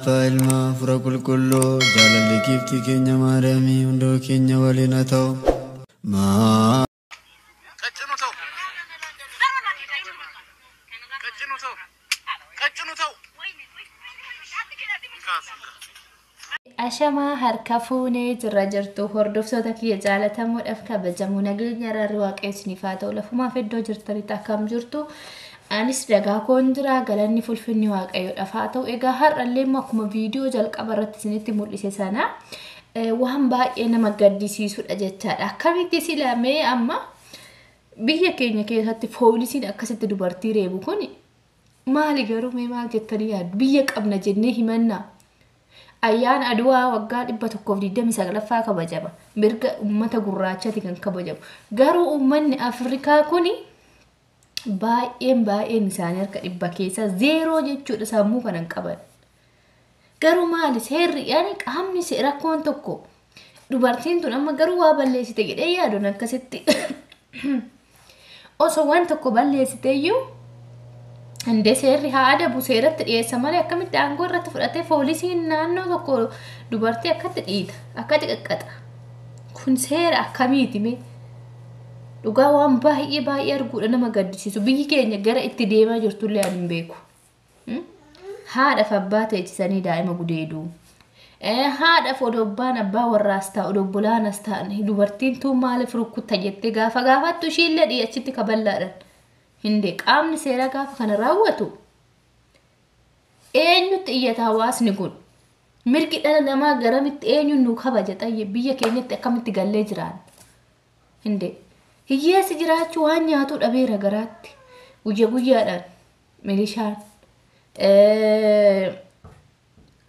Palma Frakul Kullo Jalali Kifti Kenya Marami Undo Kenya Walinato Ma Ashama harka fuunee jirra jirtu hordoftoota kiyya jaalatamuudhaaf kabajamu nageenya irraa waaqessinii faa ta'u lafumaaf iddoo jirtanitti akkam jirtu anis dagaa koon jira galanni fulfinni waaqayyoodhaaf haa ta'u egaa har'allee akkuma viidiyoo jalqaba irratti isinitti mul'ise sana waan baay'ee nama gaddisiisudha jechaadha akkamitti silamee amma biyya keenya keessatti poolisiin akkasitti dubartii reebu kun maali garuu maal jettanii yaaddu biyya qabna jennee himannaa Ayaan Adwaa waggaa 129ffaa kabajama. Mirga ummata gurraachati kan kabajamu. Garuu ummanni Afrikaa kuni baay'een isaanii harka dhibba keessa 0 jechuudha sammuu kanan qaban. Garuu maali seerri yani qaamni rakkoon tokko dubartiin tun amma garuu waa balleessite jedhee yaaduun akkasitti osoo waan tokko balleessiteeyyuu Ande seerri haada buseeratti dhiyeessa malee akkamitti aangoo irratti fudhatee poolisiin naannoo tokko dubartii akkatti dhiita akkatti qaqqaxa kun seera akkamiiti mee dhugaa waan baay'ee arguudha nama gaddisiisu biyyi keenya gara itti deemaa jirtullee ani hin beeku haadha abbaa teechisanii daa'ima gudeedu haadha odobbaan abbaa warraas ta'a odobbolaanas ta'an dubartiin tun maaliif rukkutta jettee gaafattu ishiillee dhiyachitti kaballaadhaan Hinde qaamni seera gaafa kana raawwatu eenyutti iyyata hawaasni kun mirgi dhala namaa garamitti eenyuun nu kabaja xayye biyya keenyatti akkamitti gallee jiraan hinde hiyyeessi jiraachuu waan nyaatu dhabeera garaatti guyyaadhaan milishaan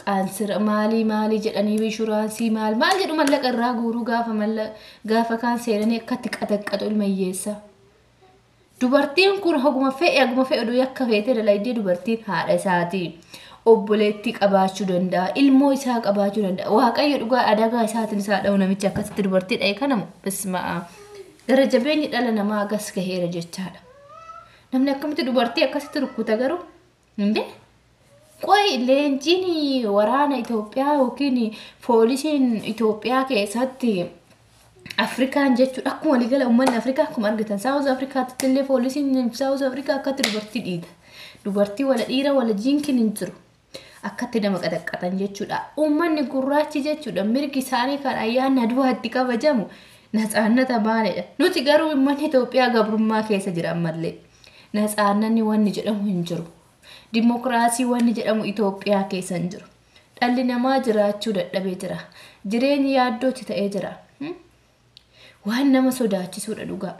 qaansira maali jedhanii inshuraansii maal jedhu mallaqa irraa guuruu gaafa kaan seeranii akkatti qaxaqqatu ilma hiyyeessa Dubartiin kun haguma fe'e oduu yakka feete dalaydee dubartiin haadha isaatii obboleetti qabaachuu danda'a ilmoo isaa qabaachuu danda'a waaqayyo dhugaa adagaa isaatiin isaa dha'u namichi akkasitti dubartii dha'e kanamu bismaa gara jabeenyi dhala namaa agas gaheera jechaadha namni akkamitti dubartii akkasitti rukkuta garuu hinde qoy leenjiin waraana Itoophiyaa yookiin poolisiin Itoophiyaa keessatti Afrikaan jechuudha akkuma waliigala ummanni Afrikaa akkuma argitan South Africaatti illee poolisiin South Africa akkatti dubartii dhiita. Dubartii wala dhiira wala jiinkin hin jiru. Akkatti nama qaxaqqatan jechuudha. Ummanni gurraachi jechuudha mirgi isaanii kan ayyaana Adwaatti kabajamu natsaannata maalidha. Nuti garuu ummanni Itoophiyaa gabrummaa keessa jira ammallee. Natsaannanni wanni jedhamu hin jiru. Dimokiraasii wanni jedhamu Itoophiyaa keessa hin jiru. Dhalli namaa jiraachuu dadhabee jira. Jireenyi yaaddootti ta'ee jira. Waan nama sodaachisuudha dhugaa.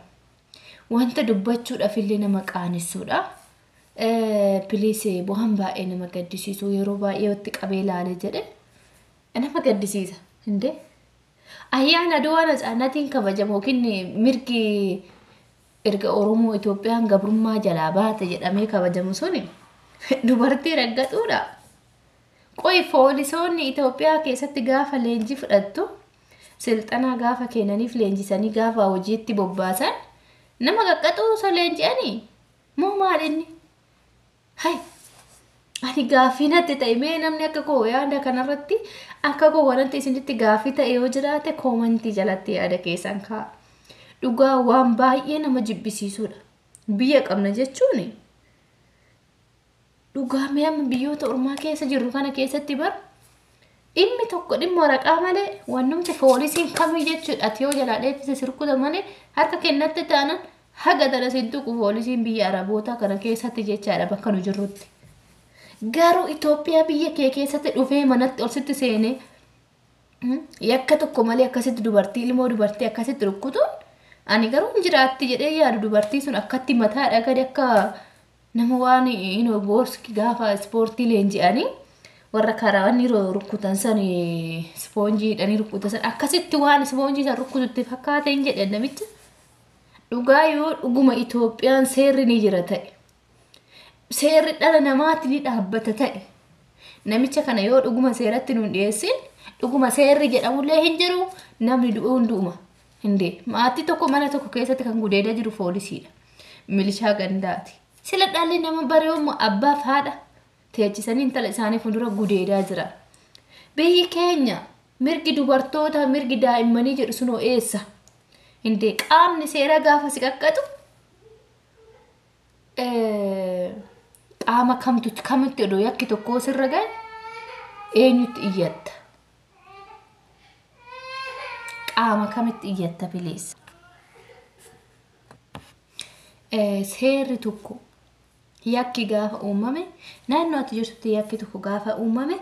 Wanta dubbachuudhaaf illee nama qaanessuudha. Pileesee bu'aan baay'ee nama gaddisiisu yeroo baay'ee watti qabee ilaalee jedhe nama gaddisiisa hinde. Ayyaana Adwaa natsaannatiin kabajamu yookiin mirgi erga Oromoo Itoophiyaan gabrummaa jalaa baate jedhamee kabajamu suni dubartii raggaxuudha. Qoy poolisoonni Itoophiyaa keessatti gaafa leenjii fudhattu Silxanaa gaafa kennaniif leenjisanii gaafa hojiitti bobbaasan nama qaqqaxuu osoo leenji'anii moo maalinni hay ani gaafii natti ta'e mee namni akka koo yaada kanarratti akka koo wanti isinitti gaafii ta'e yoo jiraate koomentii jalatti yaada keessan kaa dhugaa waan baay'ee nama jibbisiisudha biyya qabna jechuun dhugaa mee amma biyyoota ormaa keessa jirru kana keessatti bar Inni tokko dhimma waraqaa malee wannumti poolisiin kamii jechuudha yoo jalaa dheessise sirkuta malee harka kennatti taanan haga dalasintu poolisiin biyya Araboota kana keessatti jechaadha bakka nu jirrutti. Garuu Itoophiyaa biyya kee keessatti dhufee manatti ol sitti seenee yakka tokko malee akkasitti dubartii ilmoo dubartii akkasitti rukkutuun ani garuu hin jiraatti jedhee yaadu dubartii sun akkatti mataadha gadi akka nama waan boorski gaafa ispoortii leenji'anii. Warra karaawwanni rukkutan san ispoonjii dhanii rukkutan san akkasitti waan ispoonjii san rukkututti fakkaate hin jedhan namicha dhugaa yoo dhuguma Itoophiyaan seerri ni jira ta'e seerri dhala namaatti ni dhaabbata ta'e namicha kana yoo dhuguma seeratti nuun dhiyeessin dhuguma seerri jedhamullee hin jiru namni du'uu hunduma hinde maatii tokko mana tokko keessatti kan gudeedaa jiru poolisiidha milishaa gandaati sila dhalli nama bareewu abbaaf haadha teechisanii intala isaanii fuuldura gudeedaa jira. Biyyi keenya mirgi dubartoota mirgi daa'immanii jedhu sunoo eessa? Hindee qaamni seera gaafa si qaqqatu qaama kamitti odoo yakki tokkoo sirra gahe eenyutti iyyatta? Qaama kamitti iyyatta bileessa? Seerri tokko yakki gaafa uumame naannoo ati jirtutti yakki tokko gaafa uumame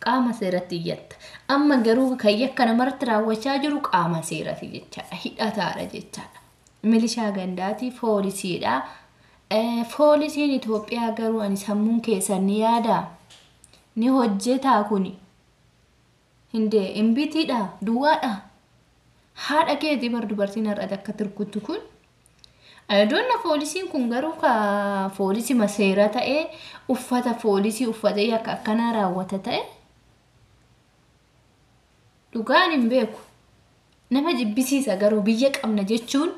qaama seeratti iyyatta. Amma garuu kan yakka namarratti raawwachaa jiru qaama seerati jechaadha. Hidhataadha jechaadha. Milishaa gandaati, poolisiidha. Poolisiin Itoophiyaa garuu ani sammuun keessan ni yaadaa. Ni hojjetaa kuni. Hindee imbitiidha, duwwaadha. Haadha keetii bar dubartiin har'aati akka turkuttu kun. Adoonna poolisiin kun garuu ka poolisii maseera ta'ee uffata poolisii uffatee akka akkanaa raawwata ta'e dhugaan hin beeku. Nama jibbisiisa garuu biyya qabna jechuun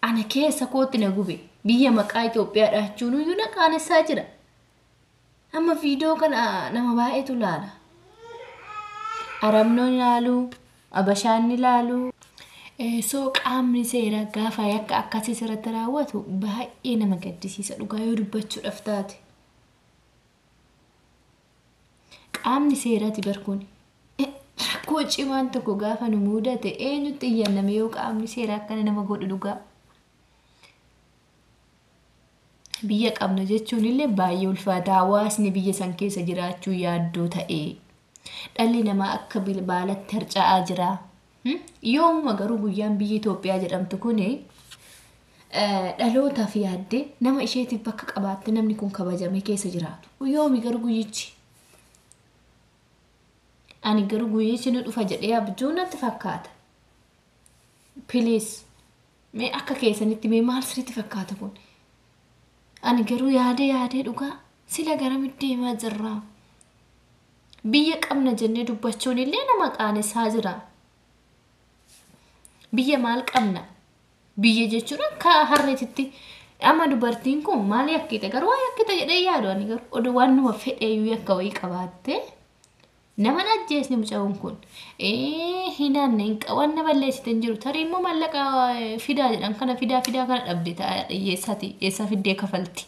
ana keessa kootti na gube. Biyya maqaa Itoophiyaa dhaachuun iyyuu na qaanessaa jira. Amma viidiyoo kana nama baay'eetu laala. Arabnoon ilaalu, Abashaan ilaalu. So qaamni seera gaafa yakka akkasii sirratti raawwatu baay'ee nama gaddisiisa dhugaa yoo dubbachuudhaaf taate. Qaamni seeraati barkuun. Rakkoo cimaan tokko gaafa nu mudate eenyutti iyyanname yoo qaamni seera akkana nama godhu dhugaa. Biyya qabna jechuun illee baay'ee ulfaata. Hawaasni biyya san keessa jiraachuu yaaddoo ta'e. Dhalli namaa akka baalatti harca'aa jira. Yoomuma garuu guyyaan biyya Itoophiyaa jedhamtu kuni dhalootaaf yaadde nama isheetiif bakka qabaatte namni kun kabajame keessa jiraatu. Yoomi garuu guyyichi. Ani garuu guyyichi nu dhufa jedhee abjuu natti fakkaata. Please mee akka keessanitti mee maal sirriitti fakkaata kun? Ani garuu yaadee dhugaa sila garamitti deemaa jirra. Biyya qabna jennee dubbachuun illee nama qaanessaa jira. Biyya maal qabna? Biyya jechuun akka harreetitti amma dubartiin kun maal yakkite garuu waa yakkite jedhee yaadu ani garuu oduu waan numa fedheeyyuu yakka wayii qabaatte nama najjeesni muca'uun kun hinaanne hin qabanna balleessite hin jiru tarii immoo mallaqa fidaa jedhan kana fidaa kana dhabde ta'a eessaa fiddee kafalti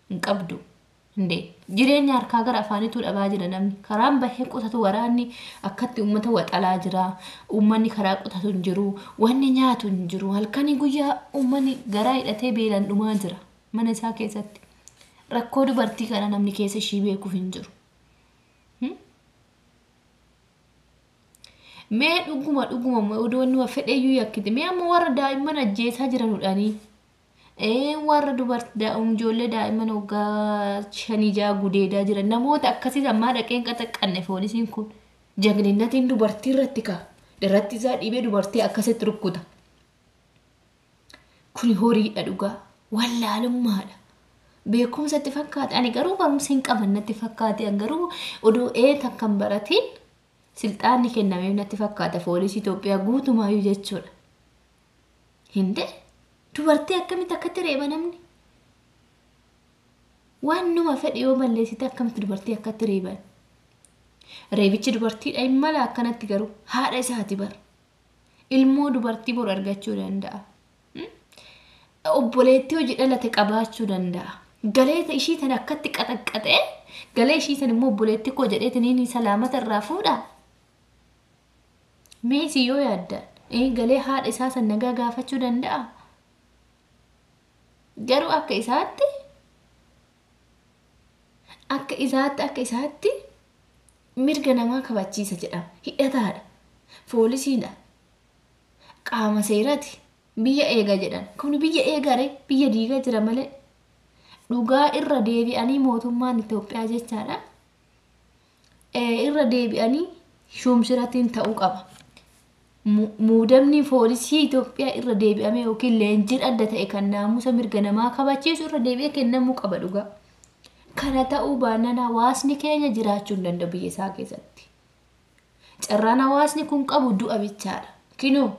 hin qabdu. Hindee jireenya harkaa gara afaaniitu dhabaa jira namni karaan bahee qotatu waraanni akkatti uummata waxalaa jira uummanni karaa qotatu hin jiru wanni nyaatu hin jiru halkanii guyyaa uummanni garaa hidhatee beelan dhumaa jira mana isaa keessatti rakkoo dubartii kana namni keessa ishii beekuuf hin jiru. Mee dhuguma odoonni waa fedheeyyuu yakkite mee amma warra daa'imman ajjeesaa jiranudhaanii. Warra dubartii ijoollee daa'imman waggaa 5 gudeedaa jiran namoota akkasii ammaa dhaqeen qaxaqqanne poolisiin kun jagninnatiin dubartii irratti irratti isaa dhibee dubartii akkasitti rukkuta. Kuni horiidha dhugaa wallaalummaadha. Beekumsatti fakkaate ani garuu barumsa hin qaban natti fakkaate garuu odoo takkan baratiin silxaanni kennamee natti fakkaata poolisii Itoophiyaa guutumaayyuu jechuudha. Hindee dubartii akkamitti akkatti reeba namni? Waan numa fedhe yoo balleessite akkamitti dubartii akkatti reeban? Reebichi dubartiidha hin mala akkanatti garuu haadha isaati bar. Ilmoo dubartii bor argachuu danda'a. Obboleettii hojii dhalate qabaachuu danda'a. Galeeta ishii tan akkatti qaxaqqaxee galee ishii tan immoo obboleettii koo jedheetiin inni salaamata irraa fuudha. Meesii yoo yaaddan galee haadha isaa san nagaa gaafachuu danda'a. Garuu akka isaatti mirga namaa kabachiisa jedhama. Hidhataadha. Poolisiidha. Qaama seeraati. Biyya eega jedhan. Kun biyya eegare biyya diigaa jira malee. Dhugaa irra deebi'anii mootummaan Itoophiyaa jechaadha. Irra deebi'anii shumsiratiin ta'uu qaba. Muudamni poolisii Itoophiyaa irra deebi'ame yookiin leenjiin adda ta'e kan naamusa mirga namaa kabachiisu irra deebi'ee kennamuu qaba dhugaa. Kana ta'uu baannaan hawaasni keenya jiraachuu hin danda'u biyya isaa keessatti. Carraan hawaasni kun qabu du'a bichaadha. Kinoo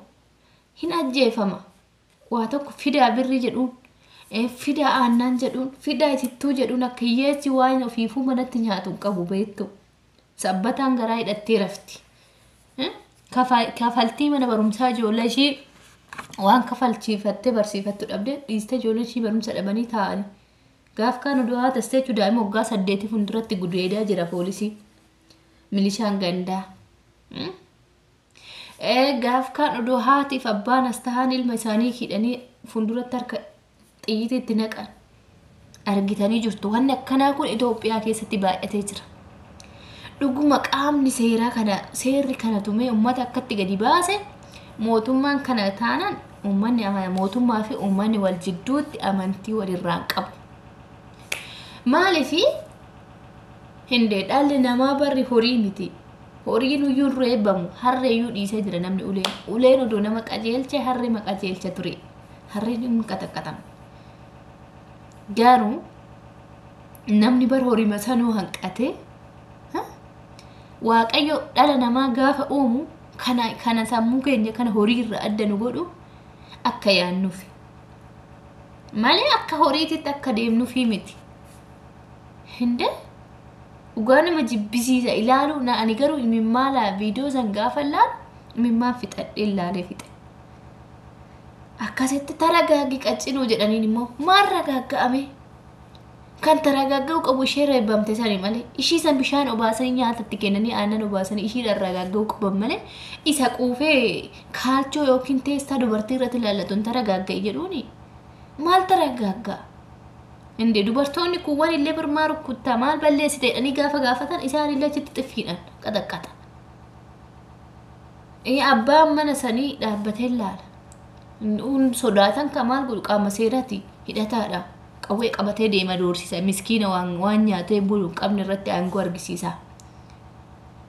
hin ajjeefama. Waa tokko fidaa birrii jedhuun Fida aannan jedhuun fida itittuu jedhuun akka hiyyeessi waan ofiifuu manatti nyaatu qabu beektu. Sabbataan garaa hidhattee rafti. Kafaltii mana barumsaa ijoollee ishii waan kafalchiifattee barsiifattu dhabde dhiiste ijoollee ishii barumsa dhabanii taa'ani. Gaaf kaan du'aa tastee daa'ima waggaa 8 fuulduratti gudeedaa jira poolisii. Milishaan gandaa. Gaaf kaan haatiif abbaan as tahaan ilma isaanii hidhanii fuulduratti harka xiyyiitti itti naqan argitanii jirtu. Wanni akkanaa kun Itoophiyaa keessatti baay'atee jira. Dhuguma qaamni seerri kana tumee uummata akkatti gadi baase mootummaan kana taanaan uummanni mootummaa fi uummanni wal jidduutti amantii walirraan qabu. Maaliifi hindee dhalli namaa barri horii miti. Horiin iyyuu reebamu harreeyyuu dhiisee jira namni uleen. Uleen oduu nama qajeelche harree maqajeelcha ture. Harreen hin qaxaqatamu. Garuu namni bar horii masanuu hanqate waaqayyo dhala namaa gaafa uumu kana sammuu keenya kana horii irra adda nu godhu akka yaannuufi. Malee akka horiititti akka deemnuufi miti. Hinde dhugaa nama jibbisiisa ilaalu na ani garuu imimmaala viidiyoo san gaafa ilaalu imimmaan fixadhee ilaalee fixe. Akkasitti taragaaggi qaccinuu jedhaniin immoo maal ragaaga'ame? Kan taragaaga'u qabu ishee reebbamte sanii malee ishii san bishaan obaasanii nyaatatti kennanii aannan obaasanii ishiidhaan ragaaga'u qaban malee isa quufee kaalchoo yookiin teestaa dubartii irratti ilaallatuun taragaaga'e jedhuuni maal taragaagga'a? Inde dubartoonni kuwwan illee birmaa rukkuttaa maal balleessite jedhanii gaafa gaafatan isaan illee achitti xiffiidhaan qaxaqqata. Abbaan mana sanii dhaabbatee ilaala. Sodaatan kamaal godhu qaama seeraati hidhataadha. Qawwee qabatee deema doorsisa. Miskiina waan nyaatee bulu qabni irratti aangoo argisiisa.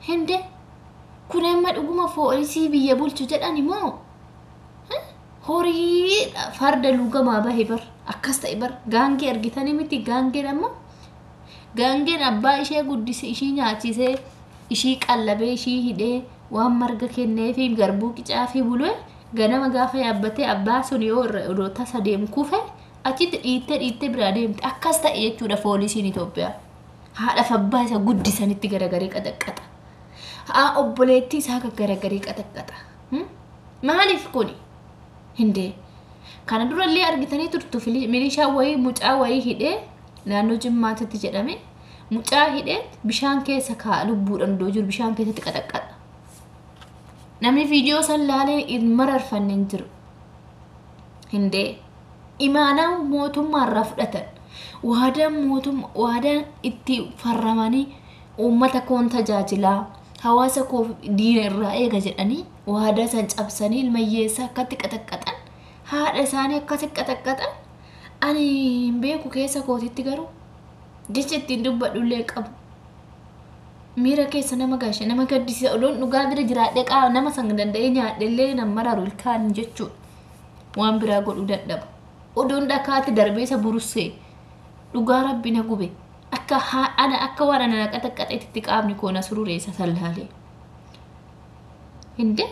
Hinde kun amma dhuguma poolisii biyya bulchu jedhani moo? Horii farda lugamaa bahe bar akkas ta'e bar gaangee argitanii miti gaangeen amma gaangeen abbaa ishee guddise ishii nyaachisee ishii qallabee ishii hidhee waan marga kennee fi garbuu qicaa fi bulee ganama gaafa yaabbatee abbaa sun yoo irra tasa deemu kufe achitti dhiittee biraa deemte akkas ta'e jechuudha poolisiin Itoophiyaa. Haadhaaf abbaa isa guddisanitti garagaree qaxaqqata. Obboleettii isaa garagaree qaxaqqata. Maaliif kuni? Hinde kana durallee argitanii turtu milishaa wayii mucaa wayii hidhee naannoo Jimmaatitti jedhame mucaa hidhee bishaan keessa kaa lubbuudhaan doo jiru bishaan keessatti qaxaqqata. Namni viidiyoo san laalee hin mararfanne hin jiru. Hinde imaanaa mootummaarraa fudhatan waadaan itti farramanii uummata koon tajaajilaa hawaasa koo diina irraa eega jedhanii waadaa san cabsanii ilmayyeessaa akkatti qaxaqqatan haadha isaanii akkatti qaxaqqatan ani beeku keessa kootitti garuu jecha ittiin dubbadhullee qabu. Miira keessa nama gaashe nama gaddisiisa odoon dhugaa bira jiraadhee qaama nama san danda'ee nyaadhellee nama mararu ilkaan jechuudha. Waan biraa godhuu dadhaba. Odoon dhakaatti darbeessa burussee dhugaa rabbi na gube akka waan ana qaxaqqaxeetitti qaamni koo na surureessa sallaalee. Hinde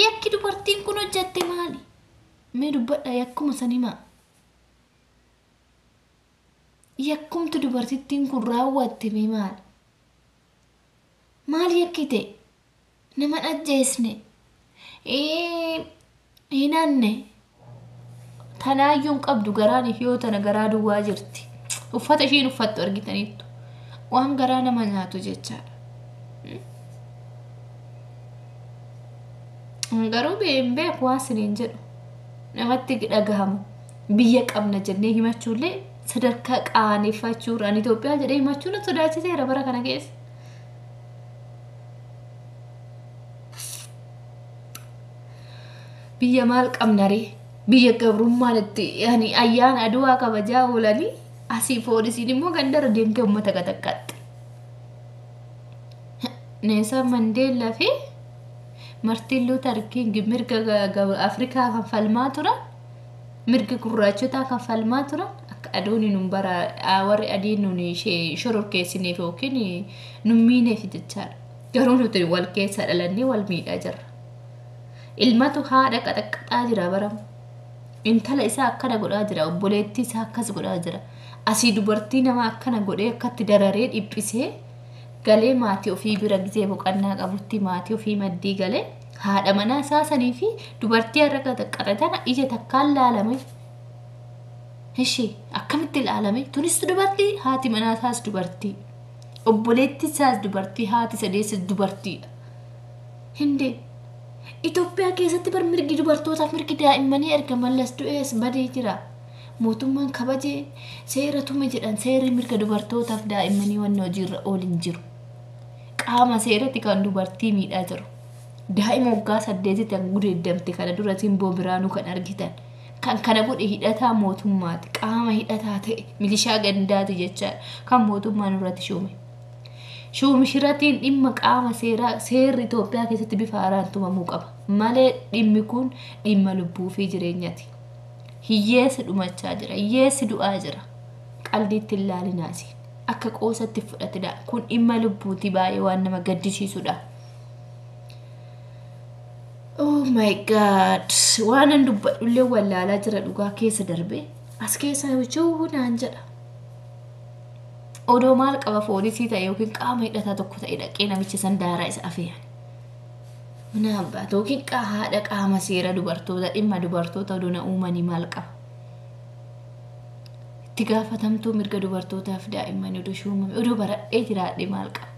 yakki dubartiin kun hojjette maali? Mee dubbadha yakkuma sanimaa. Yakkumtu dubartittiin kun raawwatte mee maali? Maal yakkite? Nama ajjeesne. Hinanne. Tanaayyuun qabdu garaan yoo tana garaa duwwaa jirti. Uffata ishiin uffattu argitaniittu. Waan garaa nama nyaatu jechaadha. Garuu beeku waan siniin jedhu. Namatti dhagahamu. Biyya qabna jennee himachuullee sadarkaa qaaneffachuudhaan Itoophiyaa jedhee himachuun sodaachiseera bara kana keessa. Biyya maal qabnaree? Biyya gabrummaan itti ayyaana aduwaa kabajaa oolanii asii poolisiin immoo gandara deemtee uummata qaxaqqatte. Neelsan Mandeellaa fi Martiin Luuter King mirga Afrikaa kan falmaa turan mirga gurraachotaa kan falmaa turan akka adooni nun bara warri adiin nun shororkeessineef yookiin nun miineef jechaadha. Garuu nuti wal keessa dhalannee wal miidhaa jirra. Ilmatu haadha qaxaqqaxaa jira baramu. intala isaa akkana godhaa jira, obboleettii isaa akkas godhaa jira. Asii dubartii nama akkana godhee akkatti dararee dhiphisee galee maatii ofii bira gizee boqannaa qabutti maatii ofii maddii galee haadha manaa isaa sanii fi dubartii har'a qaxatana ija takkaan laalame. Ishee akkamitti ilaalame? Tunis dubartii, haati manaa isaas dubartii, obboleettii isaas dubartii, haati sadeessis dubartiidha. Hindee Itoophiyaa keessatti bar mirgi dubartootaaf mirgi daa'immanii erga mallas du'ees badee jira. Mootummaan kabajee seera tume jedhan seerri mirga dubartootaaf daa'immanii wanna hojiirra oolin jiru. Qaama seeratti kan dubartii miidhaa jiru. Daa'ima waggaa 8 tan gudeeddamte kana dura simboo biraanuu kan argitan. Kan kana godhe hidhataa mootummaati. Qaama hidhataa ta'e milishaa gandaati jechaadha. Kan mootummaan irratti shuume. Shiratiin dhimma qaama seerri Itoophiyaa keessatti bifa haaraan tumamuu qaba. Malee dhimmi kun dhimma lubbuu fi jireenyaati. Hiyyeessi dhumachaa jira, hiyyeessi du'aa jira. Qalbiitti hin laalinaasi. Akka qoosatti fudhatidha. Kun dhimma lubbuuti baay'ee waan nama gaddisiisudha. Oh my god. Waan an dubbadhullee wallaalaa jira dhugaa keessa darbee. As keessa hojjuu naan jedha. Odoo maal qaba poolisii ta'e yookiin qaama hidhataa tokko ta'e dhaqee namicha san daaraa isa afeeyan. Mana abbaa yookiin haadha qaama seera dubartoota dhimma dubartoota odoo na uumanii maal qaba? Itti gaafatamtuu mirga dubartootaaf daa'immanii odoo shuumame odoo baradhee jiraadhe maal qaba?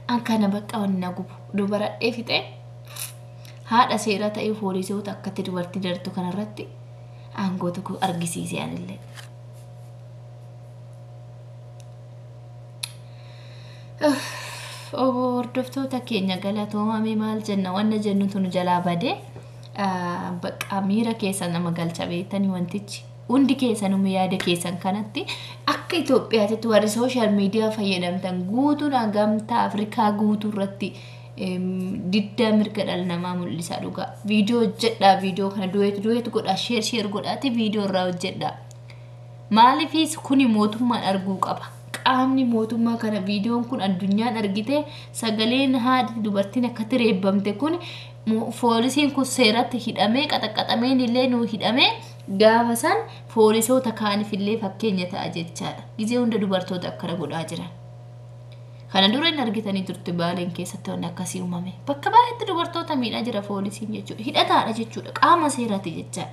An kana bakka wanna gubu odoo baradhee fixee haadha seera ta'e poolisoota akkatti dubartii dartu kanarratti aangoo tokko argisiise anillee. Hordoftoota keenya galatoomame maal jenna wanna jennu tunu jalaa badee bakka miira keessan nama galcha beektanii wantichi hundi keessanuma yaada keessan kanatti akka Itoophiyaatti warri sooshaal miidiyaa fayyadamtan guutuudhaan gamtaa Afrikaa guutuu irratti diddaa mirga dhala namaa mul'isaa dhugaa. Viidiyoo hojjedhaa, viidiyoo kana duweetu godhaa, sheer godhaati viidiyoo irraa hojjedhaa. Maaliifis kuni mootummaan arguu qaba. Qaamni mootummaa kana viidiyoon kun addunyaan argite sagaleen haadhi dubartiin akkatti reebbamte kun poolisiin kun seeratti hidhamee qaxaqaxameen illee nuu hidhamee gaafa san poolisoota kaaniif illee fakkeenya ta'a jechaadha. Gizee hunda dubartoota akkana godhaa jiran. Kana dura hin argitanii turte Baaleen keessatti waan akkasii uumame. Bakka baay'eetti dubartoota miidhaa jira poolisiin jechuudha. Hidhataadha jechuudha. Qaama seeraati jechaadha.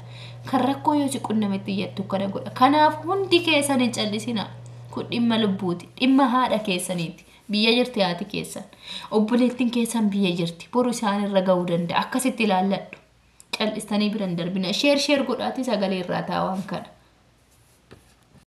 Kan rakkoo yoo si qunnametti iyyattu kana godha. Kanaaf hundi keessan hin callisina. Kun dhimma lubbuuti. Dhimma haadha keessaniiti. Biyya jirti haati keessan. Obboleettiin keessan biyya jirti. Boru isaan irra ga'uu danda'a. Akkasitti ilaalladhu. Callistanii biran darbina. Sheer godhaati sagalee irraa taa'an kana.